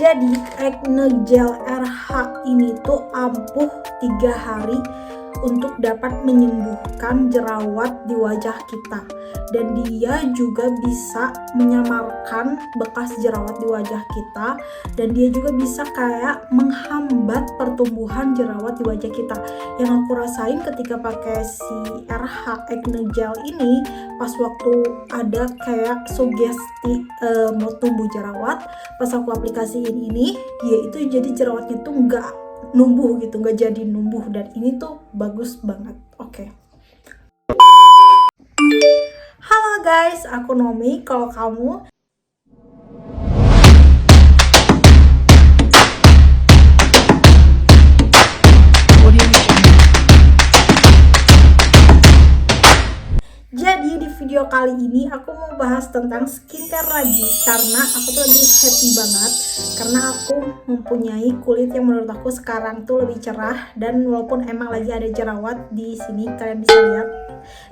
Jadi acne gel RH ini tuh ampuh 3 hari untuk dapat menyembuhkan jerawat di wajah kita, dan dia juga bisa menyamarkan bekas jerawat di wajah kita, dan dia juga bisa kayak menghambat pertumbuhan jerawat di wajah kita. Yang aku rasain ketika pakai si RH acne gel ini, pas waktu ada kayak sugesti mau tumbuh jerawat, pas aku aplikasiin ini, dia itu jadi jerawatnya tuh nggak numbuh gitu, nggak jadi numbuh, dan ini tuh bagus banget. Oke. Halo guys, aku Nomi. Kalau kamu Jadi di video kali ini aku mau bahas tentang skincare lagi, karena aku tuh lagi happy banget karena aku mempunyai kulit yang menurut aku sekarang tuh lebih cerah, dan walaupun emang lagi ada jerawat di sini kalian bisa lihat,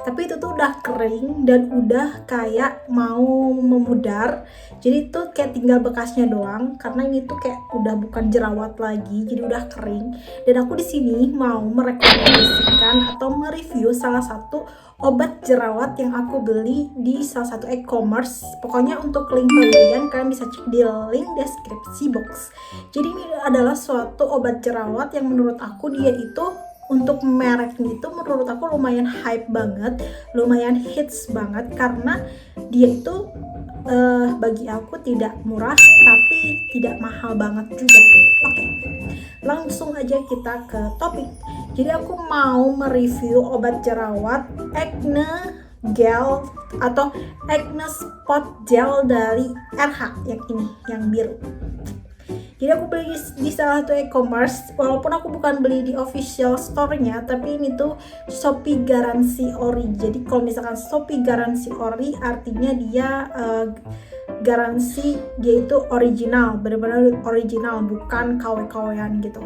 tapi itu tuh udah kering dan udah kayak mau memudar. Jadi tuh kayak tinggal bekasnya doang, karena ini tuh kayak udah bukan jerawat lagi, jadi udah kering. Dan aku di sini mau merekomendasikan atau mereview salah satu obat jerawat yang aku beli di salah satu e-commerce. Pokoknya untuk link pembelian kalian bisa cek di link deskripsi box. Jadi ini adalah suatu obat jerawat yang menurut aku dia itu untuk mereknya itu menurut aku lumayan hype banget, lumayan hits banget, karena dia itu bagi aku tidak murah tapi tidak mahal banget juga. Oke, langsung aja kita ke topik. Jadi aku mau mereview obat jerawat acne gel atau acne spot gel dari RH yang ini, yang biru. Jadi aku beli di salah satu e-commerce, walaupun aku bukan beli di official store-nya, tapi ini tuh Shopee Garansi Ori. Jadi kalau misalkan Shopee Garansi Ori artinya dia garansi dia itu original, benar-benar original, bukan KW-KW-an gitu.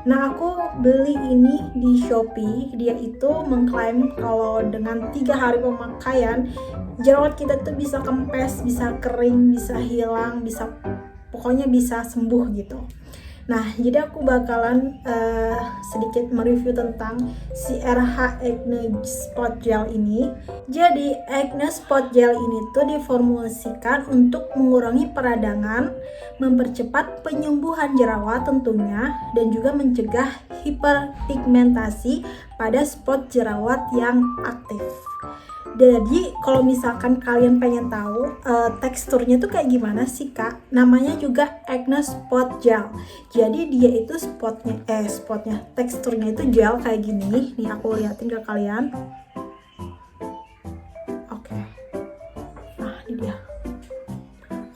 Nah, aku beli ini di Shopee. Dia itu mengklaim kalau dengan 3 hari pemakaian jerawat kita tuh bisa kempes, bisa kering, bisa hilang, bisa pokoknya bisa sembuh gitu. Nah, jadi aku bakalan sedikit mereview tentang si RH Acne Spot Gel ini. Jadi, Acne Spot Gel ini tuh diformulasikan untuk mengurangi peradangan, mempercepat penyembuhan jerawat tentunya, dan juga mencegah hiperpigmentasi pada spot jerawat yang aktif. Jadi kalau misalkan kalian pengen tahu teksturnya tuh kayak gimana sih kak, namanya juga acne spot gel. Jadi dia itu spotnya teksturnya itu gel kayak gini. Nih aku liatin ke kalian. Oke. Nah ini dia.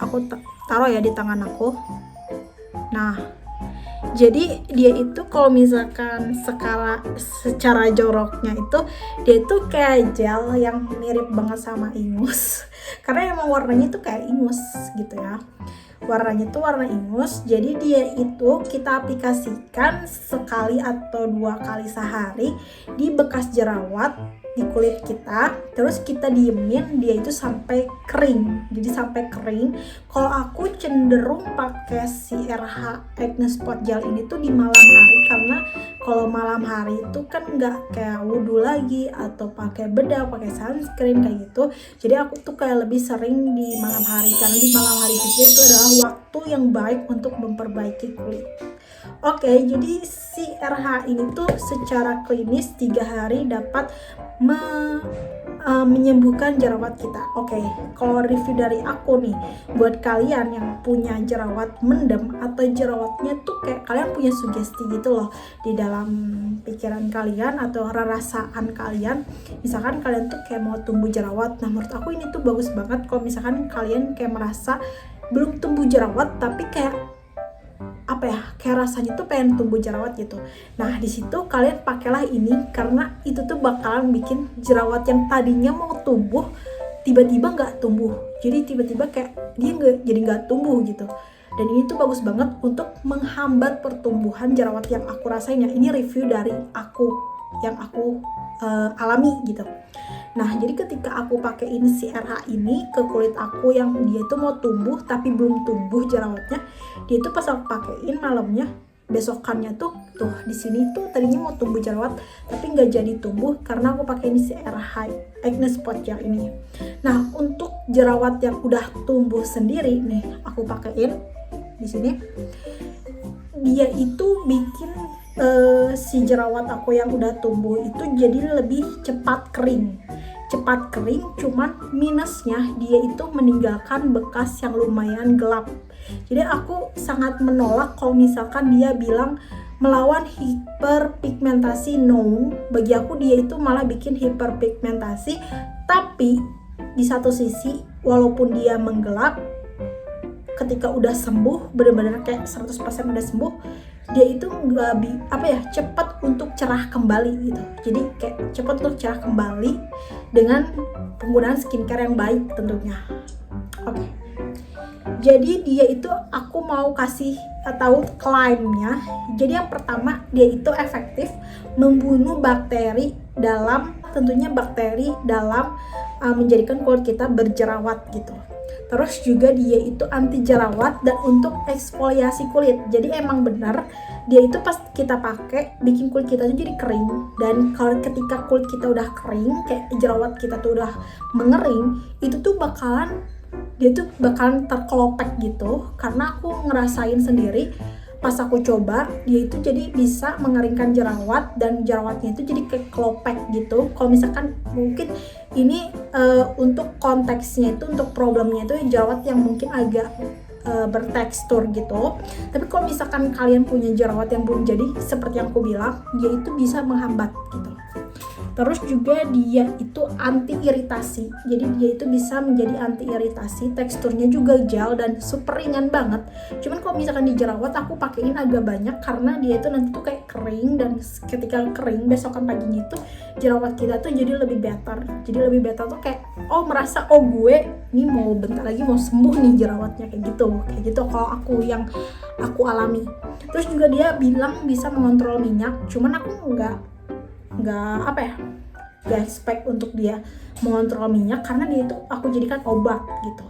Aku taruh ya di tangan aku. Nah, jadi dia itu kalau misalkan secara joroknya itu dia itu kayak gel yang mirip banget sama ingus. Karena emang warnanya tuh kayak ingus gitu ya. Warnanya tuh warna ingus. Jadi dia itu kita aplikasikan sekali atau 2 kali sehari di bekas jerawat di kulit kita, terus kita diemin dia itu sampai kering. Jadi sampai kering. Kalau aku cenderung pakai si RH Acne Spot Gel ini tuh di malam hari, karena kalau malam hari itu kan nggak kayak wudhu lagi atau pakai bedak, pakai sunscreen kayak gitu. Jadi aku tuh kayak lebih sering di malam hari, karena di malam hari juga itu adalah waktu yang baik untuk memperbaiki kulit. Oke, jadi si RH ini tuh secara klinis 3 hari dapat menyembuhkan jerawat kita. Oke, kalau review dari aku nih, buat kalian yang punya jerawat mendem atau jerawatnya tuh kayak kalian punya sugesti gitu loh di dalam pikiran kalian atau perasaan kalian, misalkan kalian tuh kayak mau tumbuh jerawat. Nah, menurut aku ini tuh bagus banget kalau misalkan kalian kayak merasa belum tumbuh jerawat tapi kayak kayak rasanya tuh pengen tumbuh jerawat gitu. Nah, di situ kalian pakailah ini, karena itu tuh bakalan bikin jerawat yang tadinya mau tumbuh tiba-tiba nggak tumbuh. Jadi tiba-tiba kayak dia nggak tumbuh gitu. Dan ini tuh bagus banget untuk menghambat pertumbuhan jerawat yang aku rasain ya. Ini review dari aku yang aku alami gitu. Nah, jadi ketika aku pakein si RH ini ke kulit aku yang dia itu mau tumbuh tapi belum tumbuh jerawatnya, dia itu pas aku pakein malamnya, besokannya tuh di sini tuh tadinya mau tumbuh jerawat tapi nggak jadi tumbuh karena aku pakein si RH Acne Spot yang ini. Nah, untuk jerawat yang udah tumbuh sendiri nih, aku pakein di sini. Dia itu bikin si jerawat aku yang udah tumbuh itu jadi lebih cepat kering, cuman minusnya dia itu meninggalkan bekas yang lumayan gelap. Jadi aku sangat menolak kalau misalkan dia bilang melawan hiperpigmentasi. No, bagi aku dia itu malah bikin hiperpigmentasi. Tapi di satu sisi walaupun dia menggelap, ketika udah sembuh, benar-benar kayak 100% udah sembuh, dia itu nggak cepat untuk cerah kembali gitu. Jadi kayak cepat untuk cerah kembali dengan penggunaan skincare yang baik tentunya. Oke. Jadi dia itu aku mau kasih tahu klaimnya. Jadi yang pertama, dia itu efektif membunuh bakteri dalam menjadikan kulit kita berjerawat gitu. Terus juga dia itu anti jerawat dan untuk eksfoliasi kulit. Jadi emang benar dia itu pas kita pakai bikin kulit kita tuh jadi kering. Dan kalau ketika kulit kita udah kering, kayak jerawat kita tuh udah mengering, itu tuh bakalan terkelopek gitu. Karena aku ngerasain sendiri pas aku coba, dia itu jadi bisa mengeringkan jerawat dan jerawatnya itu jadi kayak kelopek gitu. Kalau misalkan mungkin ini untuk konteksnya itu, untuk problemnya itu jerawat yang mungkin agak bertekstur gitu. Tapi kalau misalkan kalian punya jerawat yang belum jadi seperti yang aku bilang, dia itu bisa menghambat gitu. Terus juga dia itu anti iritasi. Jadi dia itu bisa menjadi anti iritasi. Teksturnya juga gel dan super ringan banget. Cuman kalau misalkan di jerawat aku pakein agak banyak karena dia itu nanti tuh kayak kering, dan ketika kering besokan paginya itu jerawat kita tuh jadi lebih better. Jadi lebih better tuh kayak merasa gue ini mau bentar lagi mau sembuh nih jerawatnya, kayak gitu kalau yang aku alami. Terus juga dia bilang bisa mengontrol minyak. Cuman aku nggak expect untuk dia mengontrol minyak karena dia itu aku jadikan obat gitu.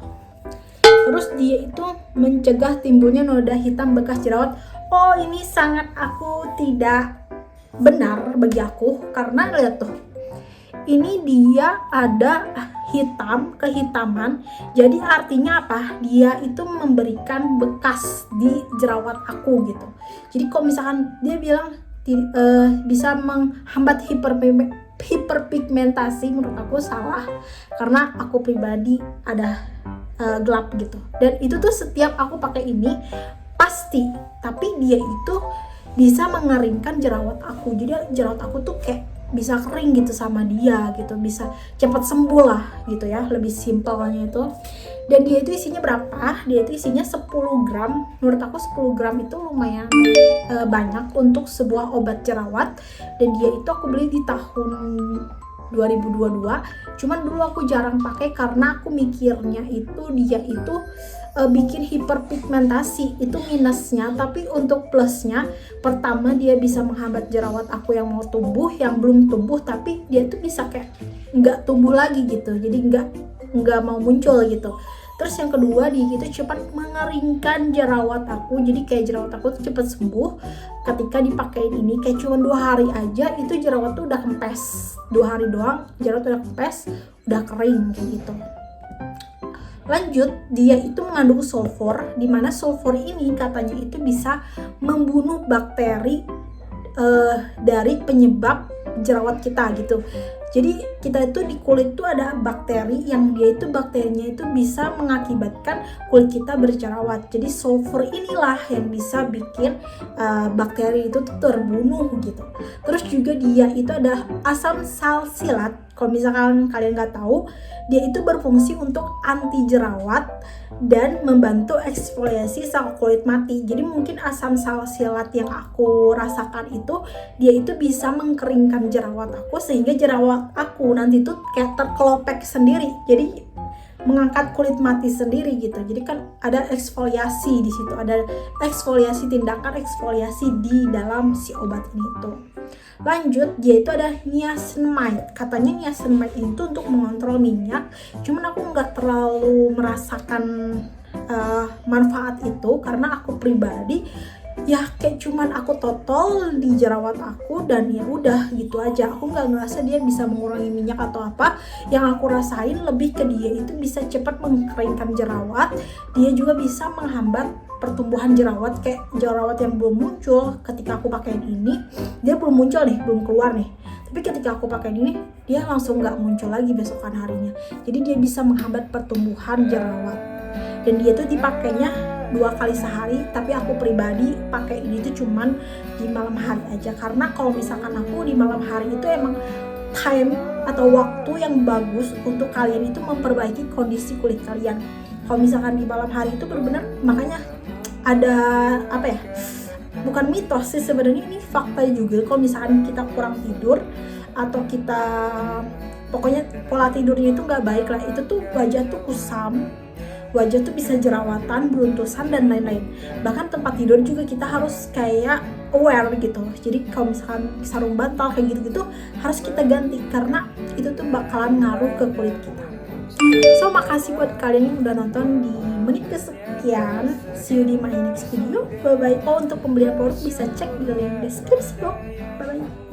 Terus dia itu mencegah timbulnya noda hitam bekas jerawat. Ini sangat aku tidak benar bagi aku, karena lihat tuh, ini dia ada kehitaman. Jadi artinya apa? Dia itu memberikan bekas di jerawat aku gitu. Jadi kalau misalkan dia bilang bisa menghambat hiperpigmentasi, menurut aku salah, karena aku pribadi ada gelap gitu. Dan itu tuh setiap aku pakai ini pasti, tapi dia itu bisa mengeringkan jerawat aku. Jadi jerawat aku tuh kayak bisa kering gitu sama dia gitu, bisa cepat sembuh lah gitu ya, lebih simpelnya itu. Dan dia itu isinya berapa? Dia itu isinya 10 gram. Menurut aku 10 gram itu lumayan banyak untuk sebuah obat jerawat. Dan dia itu aku beli di tahun 2022. Cuman dulu aku jarang pakai karena aku mikirnya itu dia itu bikin hiperpigmentasi, itu minusnya. Tapi untuk plusnya, pertama dia bisa menghambat jerawat aku yang mau tumbuh, yang belum tumbuh, tapi dia tuh bisa kayak nggak tumbuh lagi gitu, jadi nggak mau muncul gitu. Terus yang kedua, dia gitu cepat mengeringkan jerawat aku, jadi kayak jerawat aku tuh cepat sembuh ketika dipakein ini. Kayak cuma 2 hari aja itu jerawat tuh udah kempes, 2 hari doang jerawat udah kempes, udah kering kayak gitu. Lanjut, dia itu mengandung sulfur, dimana sulfur ini katanya itu bisa membunuh bakteri dari penyebab jerawat kita gitu. Jadi kita itu di kulit tuh ada bakteri yang dia itu bakterinya itu bisa mengakibatkan kulit kita berjerawat. Jadi sulfur inilah yang bisa bikin bakteri itu tuh terbunuh gitu. Terus juga dia itu ada asam salsilat. Kalau misalkan kalian nggak tahu, dia itu berfungsi untuk anti jerawat dan membantu eksfoliasi sel kulit mati. Jadi mungkin asam salsilat yang aku rasakan itu, dia itu bisa mengkeringkan jerawat aku sehingga jerawat aku nanti tuh kayak terkelopek sendiri. Jadi mengangkat kulit mati sendiri gitu. Jadi kan ada eksfoliasi di situ, ada eksfoliasi, tindakan eksfoliasi di dalam si obat ini tuh. Lanjut, dia itu ada niacinamide. Katanya niacinamide itu untuk mengontrol minyak. Cuman aku nggak terlalu merasakan manfaat itu karena aku pribadi ya kayak cuman aku totol di jerawat aku dan ya udah gitu aja. Aku nggak ngerasa dia bisa mengurangi minyak atau apa. Yang aku rasain lebih ke dia itu bisa cepat mengeringkan jerawat. Dia juga bisa menghambat pertumbuhan jerawat, kayak jerawat yang belum muncul ketika aku pakai ini, dia belum muncul nih, belum keluar nih, tapi ketika aku pakai ini dia langsung nggak muncul lagi besokan harinya. Jadi dia bisa menghambat pertumbuhan jerawat dan dia tuh dipakainya 2 kali sehari, tapi aku pribadi pakai ini tuh cuman di malam hari aja, karena kalau misalkan aku di malam hari itu emang time atau waktu yang bagus untuk kalian itu memperbaiki kondisi kulit kalian. Kalau misalkan di malam hari itu benar-benar, makanya ada apa ya, bukan mitos sih sebenarnya, ini fakta juga. Kalau misalkan kita kurang tidur atau kita pokoknya pola tidurnya itu nggak baik lah, itu tuh wajah tuh kusam, wajah tuh bisa jerawatan, beruntusan dan lain-lain. Bahkan tempat tidur juga kita harus kayak aware gitu. Jadi kalau misalkan sarung bantal kayak gitu-gitu harus kita ganti karena itu tuh bakalan ngaruh ke kulit kita. So, makasih buat kalian yang udah nonton di menit kesekian. See you di my next video. Bye bye. Oh, untuk pembelian produk bisa cek di link deskripsi box. Bye bye.